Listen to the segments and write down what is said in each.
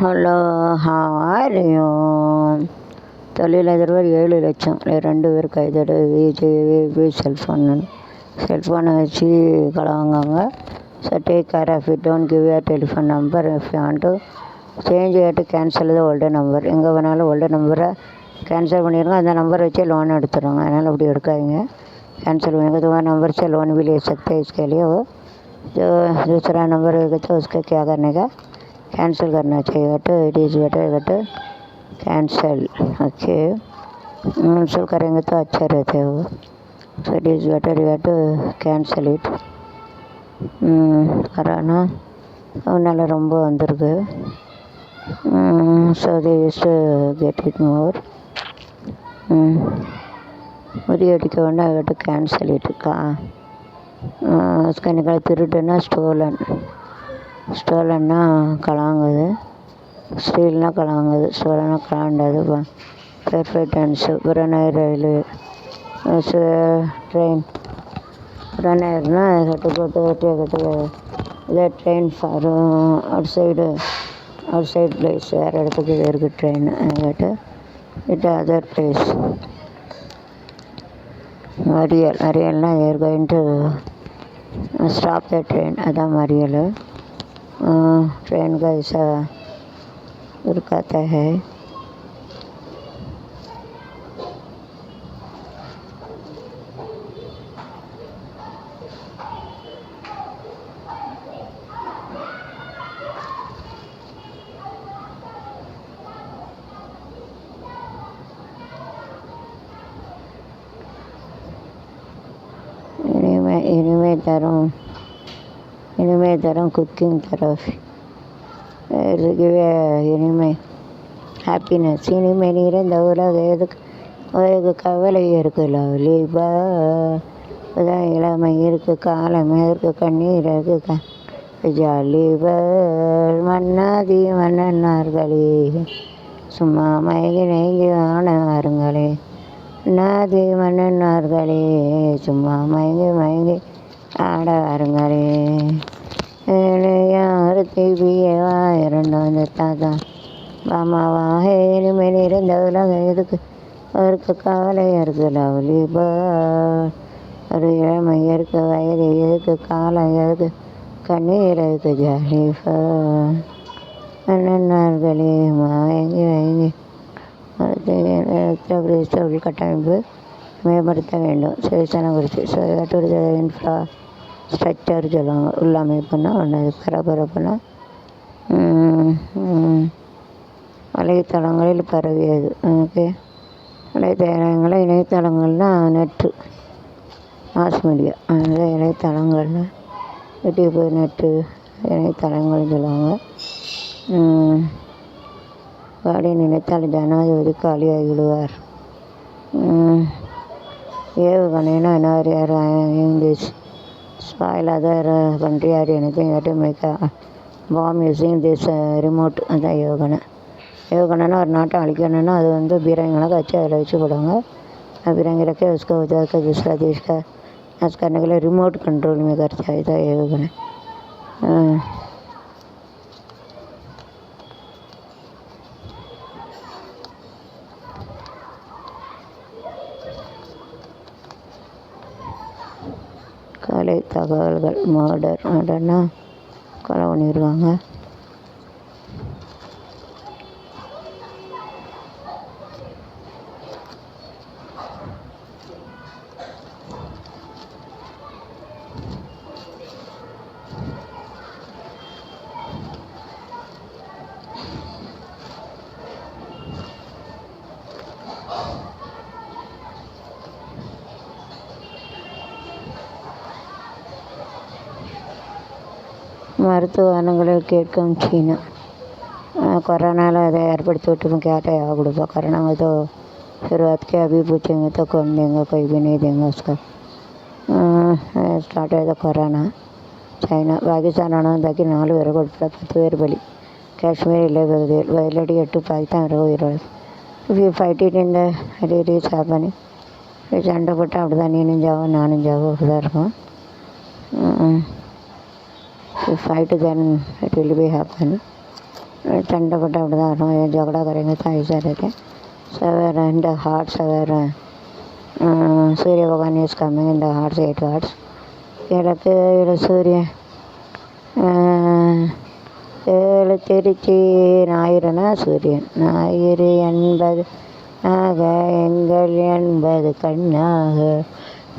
Hello, how are you? தொழிலதிபர் 7,00,000 2 பேர் கைதடு. விஜய் செல்ஃபோனை வச்சு கலவாங்க. So take care of it. Don't give your telephone number if you want to change you to cancel the older number. எங்கே வேணாலும் older நம்பரை cancel பண்ணிடுங்க. அந்த நம்பரை வச்சு லோன் எடுத்துடுங்க. அதனால் அப்படி எடுக்காதீங்க. कैंसिल होने के बाद नंबर से लोन भी ले सकते हैं. इसके लिए वो जो दूसरा नंबर होगा तो उसका क्या करने का कैंसिल करना चाहिए. तो it is better cancel. Okay, cancel करेंगे तो अच्छा रहते हैं वो. So it is better you to cancel it. Corona அதனால் ரொம்ப வந்திருக்கு. So they use to get it more. முறியடிக்க வேண்டாம். அதை கேன்சல் இருக்கா. उसका निकल திருட்டுன்னா ஸ்டோலன்னா கலாங்குது. ஸ்டீல்னா கலாங்குது. ஸ்டோலன்னா கலாண்டாது. Perfect tense. புறநகர் ரயில்வே ட்ரெயின். புறநகர்னா கட்டு இதே train for outside place. வேறு இடத்துக்கு இது இருக்குது ட்ரெயின். கேட்டு இட் அதர் பிளேஸ். மறியல்னா you are going to stop the train. அதான் மறியல். ட்ரெயின் का ऐसा रुकाता है. இனிமே தரும் குக்கிங் தெரபி. இனிமே ஹாப்பினஸ். இனிமே நீர் இந்த உலக கவலை இருக்குல்ல. லீபா அதான் இளமை இருக்கு, காலம் இருக்கு, கண்ணீர் இருக்கு. ஜாலிபர் மன்னாதி மன்னன்னார்களே, சும்மா மயங்கி நெய்ங்கி ஆனவாருங்களே. மன்னாதி மன்னன்னார்களே, சும்மா மயங்கி ஆடவாருங்களே. யார் தேவியவா இரண்டாம் தாத்தா மாமாவாக இனிமேல் இருந்த உலகம் எதுக்கு அவருக்கு கவலை இருக்கு. லவ்லிபா ஒரு இளமை இருக்கு, வயது எதுக்கு, காலம் எதுக்கு, கண்ணீர் எதுக்கு. ஜாலிபா மன்னன்னார்களே, மயங்கி உள்கட்டமைப்பு மேம்படுத்த வேண்டும். சேசனம் குறித்து இன்ஃப்ராஸ்ட்ரக்சர் சொல்லுவாங்க. உள்ளமைப்புனா ஒன்று. பரபரப்புனா வலைத்தளங்களில் பரவியது. ஓகே, இணையதளங்கள்னால் நெட்டு, மாஸ் மீடியா. அதனால் இணையதளங்கள்னால் யூடியூப்பு, நெட்டு, இணையதளங்கள் சொல்லுவாங்க. காலி நினைத்தால் ஜனாதிபதி காலியாகி விடுவார். ஏவுகணைனா யார் English spoil other country or anything to make a bomb using this remote. அதான் ஏவுகணைனா ஒரு நாட்டை அழிக்கணும்னா அது பீரங்கிகளை வச்சு அதில் வச்சு போடுவாங்க. பீரங்கி रखे उसको उधर का दूसरा देश का नाश करने के लिए रिमोट कंट्रोल में करता है. इधर ஏவுகணை. கலை தகவல்கள். மர்டர்னா கொலை பண்ணிடுவாங்க. மருத்துவ வளங்களில் கேட்கும் சீனா. कोरोना அதை ஏற்படுத்தி விட்டு क्या तैयार கொடுப்பா. कोरोना में तो शुरुआत के अभी पूछेंगे तो कौन देंगे, कोई भी नहीं देंगे उसका. स्टार्ट आया कोरोना. ചൈന പാകിസ്ഥാൻ ആണെന്നുണ്ടാക്കി 4 പേരെ കൊടുത്ത 10 പേര് ബലി. കാശ്മീരിലെ വയലടി 8 പാകിസ്ഥാൻ വരെ ഉയർന്നത്. ഫൈറ്റ് ഇറ്റ് இந்த அடி சாப்பானி சண்டை போட்டு அப்படி தான் நீனும் ஜாவும் நானும் ஜாவும் அப்படி தான் இருக்கும். fight then it will be happen. சண்டை போட்டு அப்படி தான் வரும். झगड़ा करेंगे तो ऐसा रहते हैं. Seven in the heart, seven. Surya Bhagavan is coming in the hearts, 8 hearts. கிழக்கு இட சூரியன் ஏழு திருச்சி ஞாயிறுனா சூரியன். ஞாயிறு என்பது ஆக எங்கள் என்பது கண்ணாக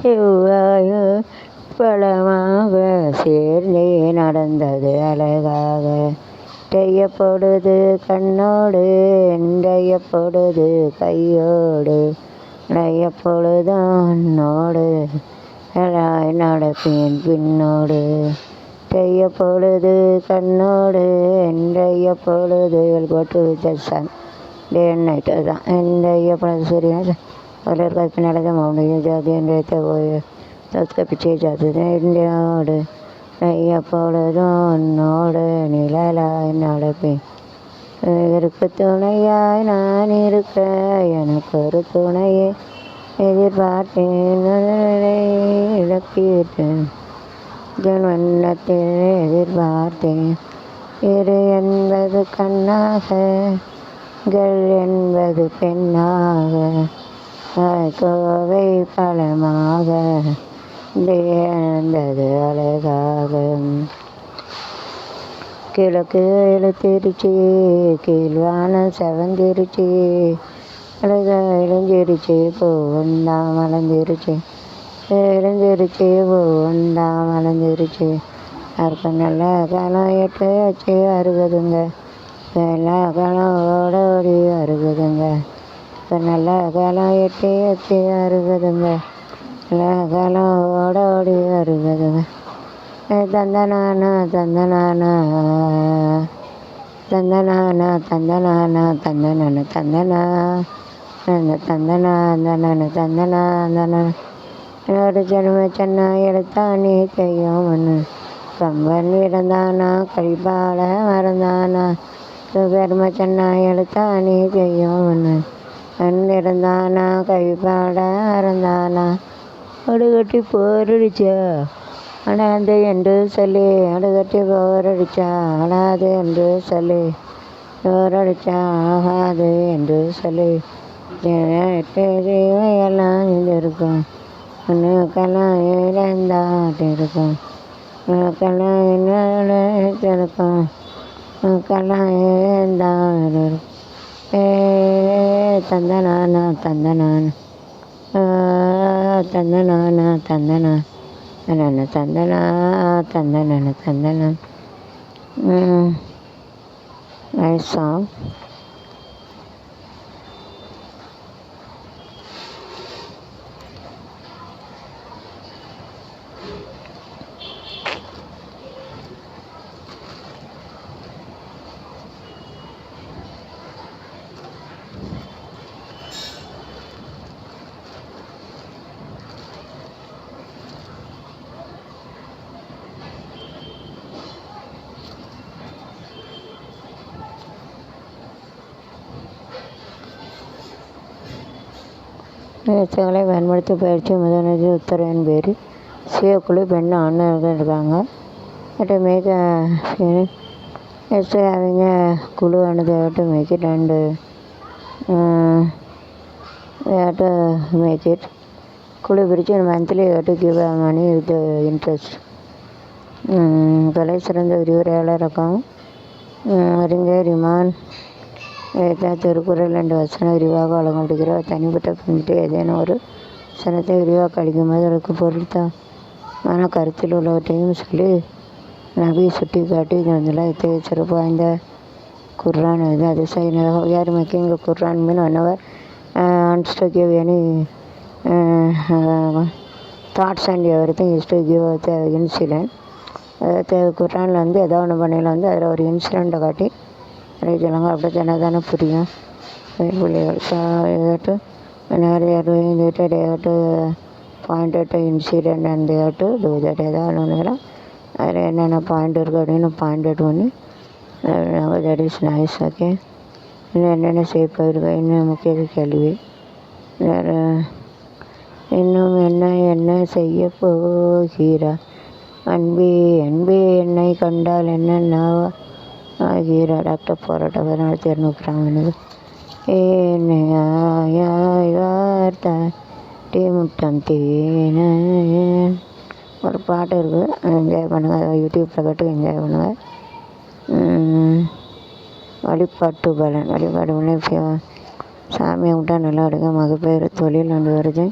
செவ்வாய பழமாக சேர்ந்தே நடந்தது அழகாக. செய்யப்படுது கண்ணோடு எந்தையப்படுது கையோடு நையப்பொழுதோடு நடப்பேன் பின்னோடு. செய்யப்பொழுது கண்ணோடு எந்தையப்பொழுது கோட்டு வித்தியாசம் டே அண்ட் நைட். அதுதான் எந்தையப்பொழுது சூரியன் और का पिनाला का मामले जाते हैं रहते वो तो उसका पीछे जाते थे इंडियाओடு எப்பொழுதோடு நிழலாய் நடப்பேன். இதற்கு துணையாய் நான் இருக்க எனக்கு ஒரு துணையை எதிர்பார்த்தேன் இழப்பிட்டேன் வண்ணத்தில் எதிர்பார்த்தேன். இரு என்பது கண்ணாக கள் என்பது பெண்ணாக கோவை பழமாக தேர்ந்தது அழகாக. கிழக்கு எழுத்திருச்சி கீழ்வான செவந்திருச்சி அழக இளஞ்சிருச்சி பூவந்தா மலர்ந்திருச்சி இளஞ்சிருச்சி பூவந்தா மலர்ந்திருச்சி. யாருக்கு நல்ல காலம் எட்டு வச்சு அருகுதுங்க எல்லா காலம் ஓடி அருகுதுங்க. இப்போ நல்ல காலம் எட்டி வச்சு அருகுதுங்க எல்லா காலம் ஓடி அருகுதுங்க. தந்தனானா தந்தனானா தந்தனானா தந்தனானா தந்தனான தந்தனா தந்தனா தந்தன தந்தனா தந்தன. ஒரு ஜென்ம சென்னா எடுத்தானே செய்யும் ஒன்று கம்பன் இறந்தானா கழிப்பாட மறந்தானா. சுகர்ம சென்னா எடுத்தானே செய்யும் ஒன்று கண் இறந்தானா கழிப்பாட மறந்தானா. அடுகட்டி போரடிச்சா அடாது என்று சொல்லி அடுகட்டி போரடிச்சா அடாது என்று சொல்லி போரடிச்சா ஆகாது என்று சொல்லி எல்லாம் இது இருக்கும் உனக்கெல்லாம் இழந்தாட்டு இருக்கும் உனக்கெல்லாம் என்னோட இருக்கும் உனக்கெல்லாம் இழந்தாடு இருக்கும். தந்தனானா தந்தனான் தந்தனானா தந்தனா தந்தன தந்தனா தந்தன தந்தன. Nice song. முயற்சிகளை பயன்படுத்தி பயிற்சி முதலீடு உத்தரவின் பேர் சுயக்குழு பெண் ஆண்கள் இருக்காங்க. பட் மேக் எஸ் அவங்க குழு ஆனது to make it and to make it குழு பிரித்து monthly to give money with interest. கலை சிறந்த விரிவுரையாளருக்கும் அறிஞர் இமான் திருக்குறள் 2 வசனம் விரிவாக வழங்கப்படுகிற தனிப்பட்ட பின்னிட்டு ஏதேனும் ஒரு வசனத்தை விரிவாக அளிக்கும்போது அதற்கு பொருத்தமான கருத்தில் உள்ளவற்றையும் சொல்லி நபி சுட்டி காட்டி இது வந்துள்ள இத்தகைய சிறப்பு வாய்ந்த குர்ஆன் இது அது யார் making Quran mean one hour wants to give any thoughts and everything is to give the incident. அதாவது குர்ஆனில் வந்து ஏதோ ஒன்று பண்ணையில் வந்து அதில் ஒரு இன்சிடெண்ட்டை காட்டி அப்படி சொல்லுவாங்க. அப்படி சொன்னால் தானே புரியும் பிள்ளைகள். So to point to incident and to do that ஏதாவது ஒன்றுலாம் அதில் என்னென்ன பாயிண்ட் இருக்குது அப்படின்னு பாயிண்ட் அவுட் பண்ணி தட் இஸ் நைஸ். ஓகே, இன்னும் என்னென்ன செய்ய போயிருக்கோம், இன்னும் முக்கிய கேள்வி வேறு இன்னும் என்ன செய்ய போகிறா அன்பே அன்பே என்னை கண்டால் என்னென்ன ஆகியோர் டாக்டர் போராட்டம் 1600 ஏனையாய் வார்த்தாய் முத்தம் தேன ஒரு பாட்டு இருக்குது, என்ஜாய் பண்ணுங்கள். யூடியூப்பில் கேட்டு என்ஜாய் பண்ணுங்கள். வழிபாட்டு பலன் சாமியை விட்டால் நல்லா எடுக்க மகப்பேறு தொழில் வந்து வருது.